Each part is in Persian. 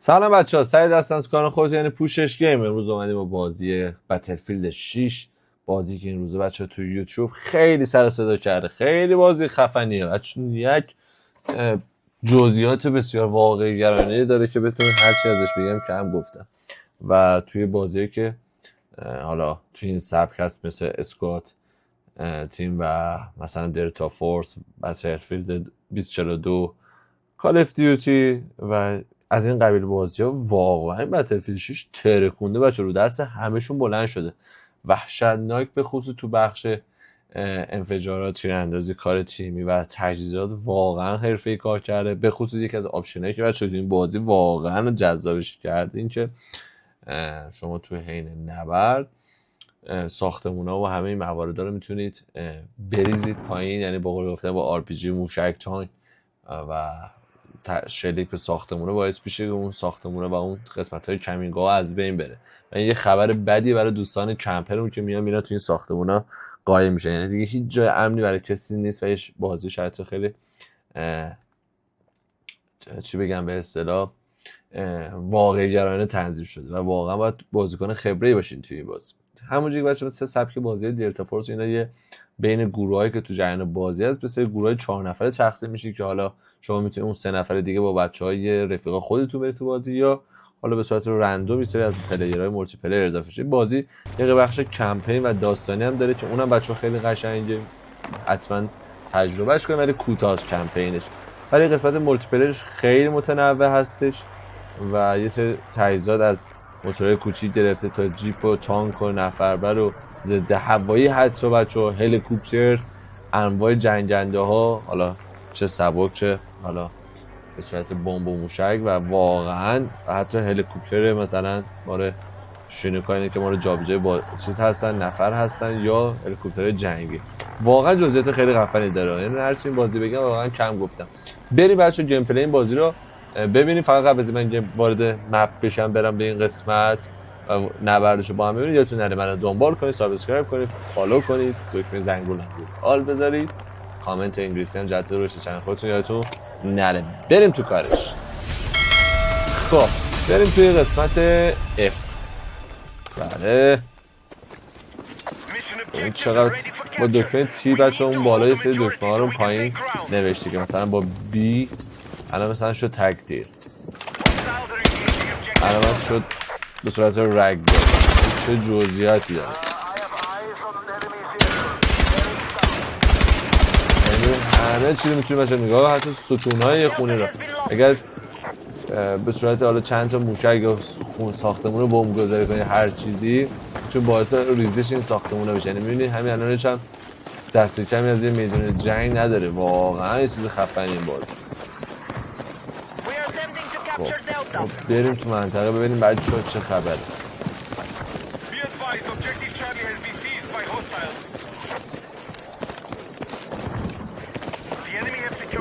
سلام بچه‌ها، سعید هستم از کانال خودت یعنی پوشش گیم. امروز اومدیم با بازی بتلفیلد 6، بازی که این روزه بچه‌ها تو یوتیوب خیلی سر صدا کرده. خیلی بازی خفنیه بچه‌ها، یک جزئیات بسیار واقعی گرایانه داره که بتونید هر چی ازش بگم کم گفتم. و توی بازی که حالا توی این سبک هست مثل اسکات تیم و مثلا دلتا فورس، بتلفیلد 2042، کال اف دیوتی و از این قبیل بازی‌ها، واقعا بتلفیلد 6 ترکونده بچه، رو دست همشون بلند شده، وحشتناک، به خصوص تو بخش انفجارات، تیراندازی، کار تیمی و تجهیزات واقعا حرفه‌ای کار کرده. به خصوص یکی از آپشنایی که بچه این بازی واقعا جذابش کرده این که شما توی حین نبرد ساختمونا و همه این موارد رو میتونید بریزید پایین، یعنی با قول گفتن با آر پی جی، موشک، تانک و شلیک به ساختمونه باعث میشه که اون ساختمونه و اون قسمت‌های کمینگاه از بین بره. و این یه خبر بدی برای دوستان کمپرمون که میرن تو این ساختمونا قایم میشن، یعنی دیگه هیچ جای امنی برای کسی نیست و یه بازی شاید خیلی چی بگم به اصطلاح واقعی گرایانه تنظیم شده و واقعا باید بازیکن خبره‌ای باشین توی این بازی. همونجوری که بچه‌ها سه سبک بازی دلتا فورس اینا یه بین گروهایی که تو جریان بازی هست، مثل گروهای 4 نفره تقسیم میشه که حالا شما میتونید اون 3 نفر دیگه با بچهای رفیقا خودتون برید تو بازی، یا حالا به صورت رندوم یه سری از پلیرهای مولتی پلیر اضافه شه. بازی یه بخش کمپین و داستانی هم داره که اونم بچه‌ها خیلی قشنگه، حتما تجربهش کنید، ولی کوتاه کمپینش. ولی قسمت مولتی پلیرش خیلی متنوع هستش و یه سری تجهیزات از موتورهای کوچیک گرفته تا جیپ و تانک و نفربر و ضد هوایی، حتی بچه‌ها هلیکوپتر، انواع جنگنده ها، حالا چه سبک چه حالا به صورت بمب و موشک، و واقعا حتی هلیکوپتر مثلا ماره شینوکا که ما رو جابجایی با چیز هستن، نفر هستن، یا هلیکوپتر جنگی. واقعا جزئیات خیلی خفنی داره، یعنی هر چی این بازی بگم واقعا کم گفتم. بریم بچه‌ها گیم پلی این بازی رو ببینیم. فقط قبل از من وارد مپ بشم برم به این قسمت و نبردشو با هم ببینید، یادتون نره منو دنبال کنید، سابسکرایب کنید، فالو کنید، دکمه زنگوله رو آل بذارید، کامنت انگلیسی هم جهت رشد چنل خودتون یادتون نره. بریم تو کارش. خب بریم توی قسمت F. بله این چقدر با دکمه تی بچه اون بالا یه سری دکمه ها رو پایین نوشته که مثلا با B الان مثلا شد تکتیر، علامت شد به صورت رگ داره، چه جزئیاتی داره. یعنی همه چی رو میتونیم بچه نگاه، حتی ستونهای یه خونه رو اگر به صورت حالا چند تا موشک یا ساختمون رو بمب گذاری کنید هر چیزی، چون باعث ریزش این ساختمون بشه. یعنی میبینید همین الانش هم دست کمی از یه میدون جنگ نداره. واقعا یه چیز خفنی این بازی. خب بریم تو منطقه ببینیم بچه‌ها چه خبره.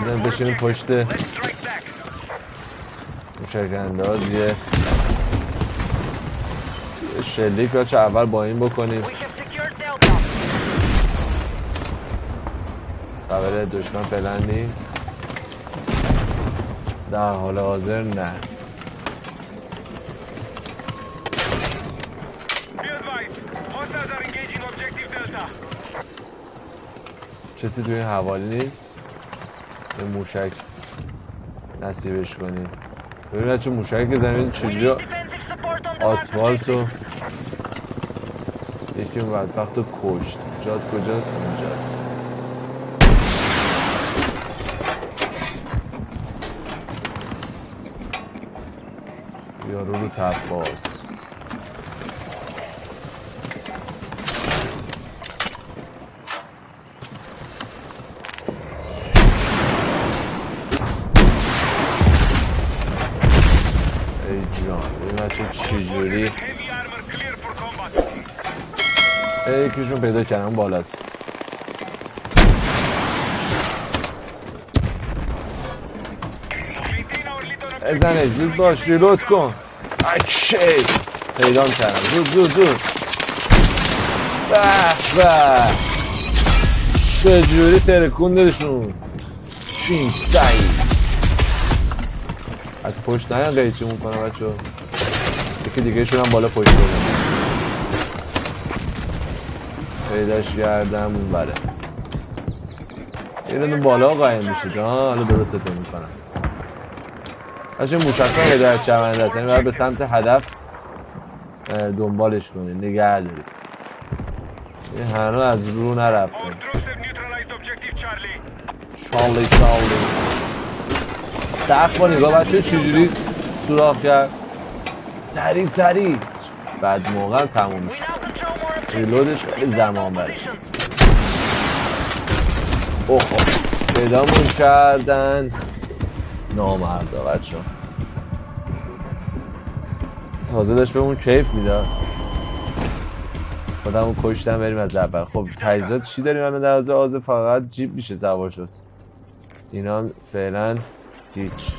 بزنیم بشینیم پشت موشک انداز، یه شلیک بچه اول با این بکنیم. خبر دشمن فعلا نیست در حال حاضر، نه. کسی توی حوالی نیست یه موشک نصیبش کنیم. ببینید چه موشک زمین چجوری آسفالت رو یکی اون بدبخت رو کشت. جاد کجاست؟ اونجاست. یارو رو تباس. ای جان این بچه چجوری یکیشون پیدا کردم بالاست. ازنش زود باش، ریلود کن. اکشی پیدا کردم، زود به چجوری ترکون دلشون. چین سعی از پشت نیان قیچیمون کنه بچه ها. یکی دیگه شون هم بالا پشت داریم پیداش کردم اون بره ایران بالا قایم میشید ها. حالا درست ستون میکنم باشه. موشک ها هدایت شونده است، یعنی باید به سمت هدف دنبالش کنید، نگه دارید. این هنوز از رو نرفته. چارلی سخت با نگاه بچه چجوری سوراخ کرد. سریع بعد موقع هم تموم میشه. ریلودش خیلی زمان بره. اوه پیدامون کردن نامردا بچه ها. تازه داشت بهمون کیف میداد. خودمون کشتن بریم از اول. خب تجهیزات چی داریم الان در حوزه آزه؟ فقط جیب میشه سوار شد. اینا فعلا هیچ.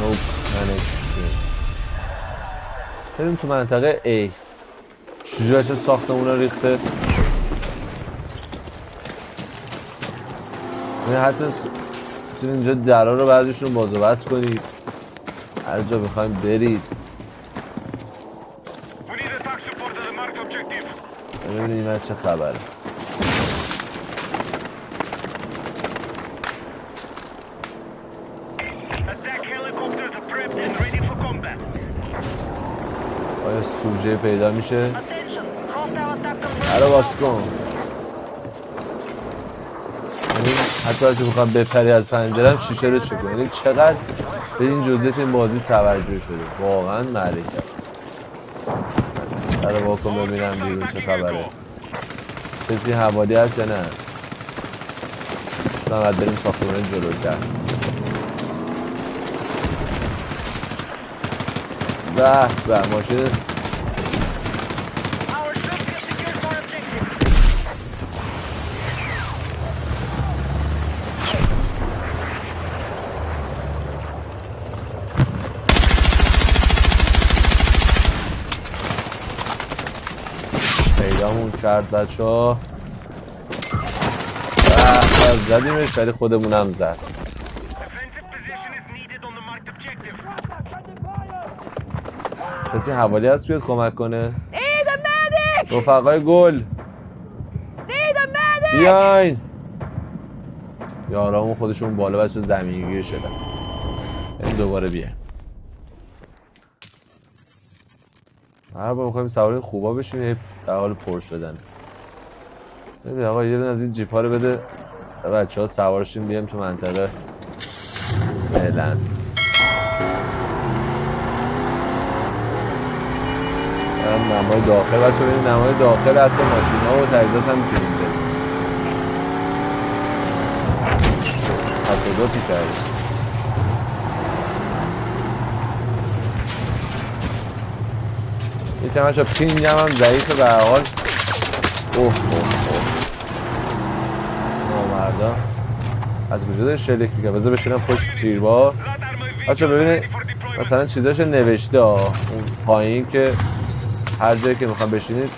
نوب بریم تو منطقه A. چجوری بچه ساختمون رو ریخته. حتی اینجا درها رو بعضیشون باز و بست کنید، هر جا بخوایم برید. ببینید من چه خبره. آیا سوژه پیدا میشه؟ هره باز کن. حتی اگه بخوام بپری از پنجرم شیشه رو شکن. یعنی چقدر به این جزئیات این بازی توجه شده، واقعا معرکه است. برای واکن ببینم بیرون چه خبره. کسی حوالی هست یا نه؟ باید بریم ساختمان جلوتر. به ماشین پیدامون کرد بچه ها. زدیمش ولی خودمونم زد. کسی حوالی هست بیاد کمک کنه؟ رفقای گل بیاین. یارامون خودشون بالا بچه زمینگیر شدن. این دوباره بیاین. هر بار میخوایم سواری خوبا بشیم در حال پر شدن. بده آقا یه دونه از این جیپ ها رو بده بچه ها سوارشیم بیایم تو منطقه فعلا. نمای داخل بچه ببینید نمای داخل حتی ماشین ها و تجهیزات هم میتونیم بریم. حتی دوتی کردیم. یکم بچه پینگ هم ضعیفه به هر حال. اوه نامردا از کجا داره شلیک میگه. بذار بشینم پشت تیربار بچه ببینید مثلا چیزاش نوشته اون پایین که هر جایی که میخوام بشینید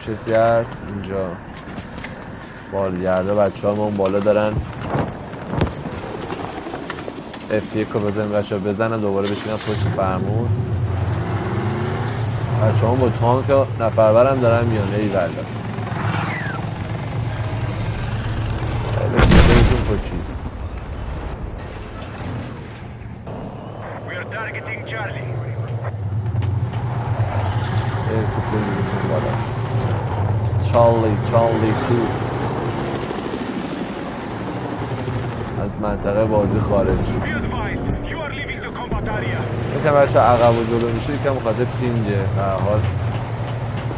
کسی هست اینجا. بالگرده بچه ها اون بالا دارن. F1 رو بزنیم بچه ها بزنن دوباره بشینن پشت فرمون. بچه ها با تانک نفرورم دارن میانه ای ولد. بهتون پچید چارلی تو از منطقه بازی خارج شد. یکم بچه عقب و جلو میشه یکم مخاطب پینگه. به هر حال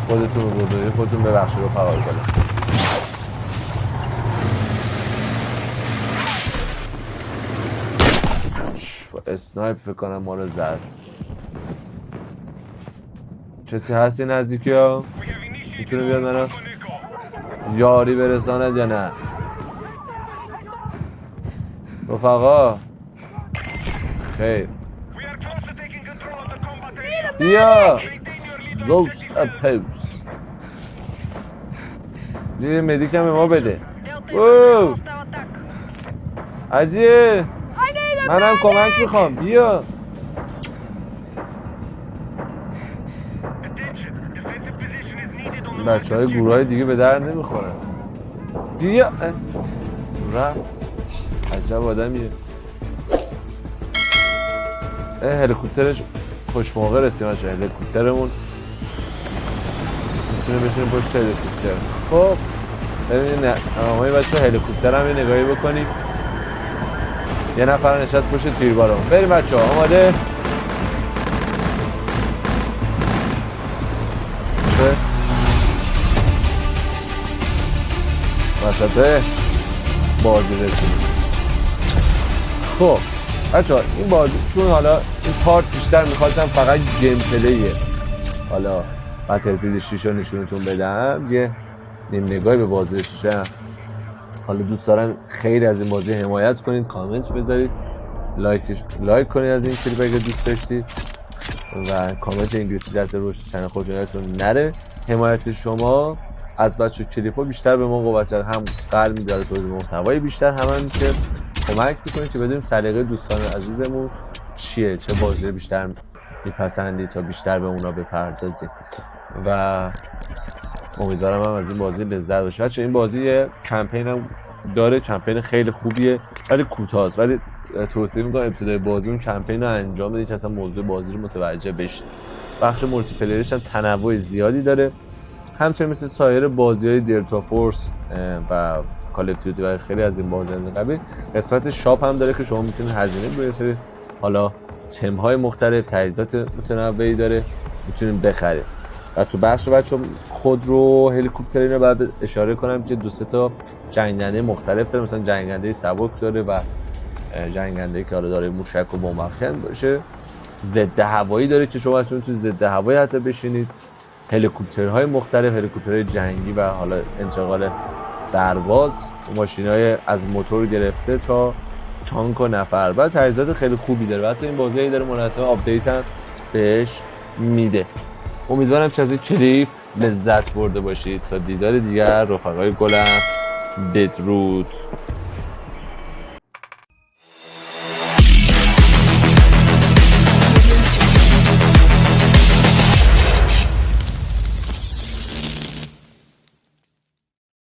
خودتون رو بودوی خودتون ببخشید رو فعال کنم. اسنایپ فکر کنم ما رو زد. کسی هستی نزدیکی ها؟ میتونه بیاد منو یاری برساند یا نه؟ رفقا خیر بیا زوس اپوس بیا مدیک هم به ما بده اوه عزیه منم کمک میخوام بیا بچه های گروه های دیگه به در نمیخورن بیا رفت عجب آدمیه هلیکوپترش خوش موقع رسیم بچه هلیکوپترمون میتونه بشینیم پشت هلیکوپتر خب ببینید همه بچه هلیکوپتر هم یه نگاهی بکنیم یه نفر نشست پشت تیربارمون بریم بچه ها آماده چه؟ وسطه بازی رسیم خب بچه ها این بازی چون حالا این پارت بیشتر میخواستم فقط گیم پلیه حالا بتلفیلد 6 رو نشونتون بدم یه نیم نگاهی به بازی 6 حالا دوست دارم خیلی از این بازی حمایت کنید کامنت بذارید لایک کنید از این کلیپ اگه دوست داشتید و کامنت انگلیسی جهت رشد چنل خودتون نره حمایت شما از بچه کلیپ ها بیشتر به ما قوت هم قلب میداره تولید محتوای بیشتر هم که کمک میکنه که بدونیم سلیقه دوستان عزیزمون چیه چه بازی بیشتر میپسندید تا بیشتر به اونا بپردازیم و امیدوارم هم از این بازی لذت بشه بچه این بازی کمپین هم داره کمپین خیلی خوبیه ولی کوتاست ولی توصیه میکنم ابتدای بازی اون کمپین رو انجام بدید که اصلا موضوع بازی رو متوجه بشید بخش مولتی پلیرش هم تنوع زیادی داره همچنین مثل سایر بازی‌های دیلتا فورس و کال اف دیوتی و خیلی از این بازی‌های قبلی قسمت شاپ هم داره که شما میتونید هزینه برسید حالا تم‌های مختلف تجهیزات متنوعی داره میتونید بخرید و تو بخش بچه خودرو هلیکوپتری رو بعد اشاره کنم که 2-3 تا جنگنده مختلف داره مثلا جنگنده سبک داره و جنگنده که حالا داره موشک و بمب افکن باشه ضد هوایی داره که شما میتونید تو ضد هوایی حتی بشینید هلیکوپترهای مختلف هلیکوپترهای جنگی و حالا انتقال سرباز ماشینای از موتور گرفته تا تانک و نفر بعد تجهیزات خیلی خوبی داره حتی این بازی داره مرتب آپدیت هم بهش میده امیدوارم که از این کلیپ لذت برده باشید تا دیدار دیگر رفقای گلم بدرود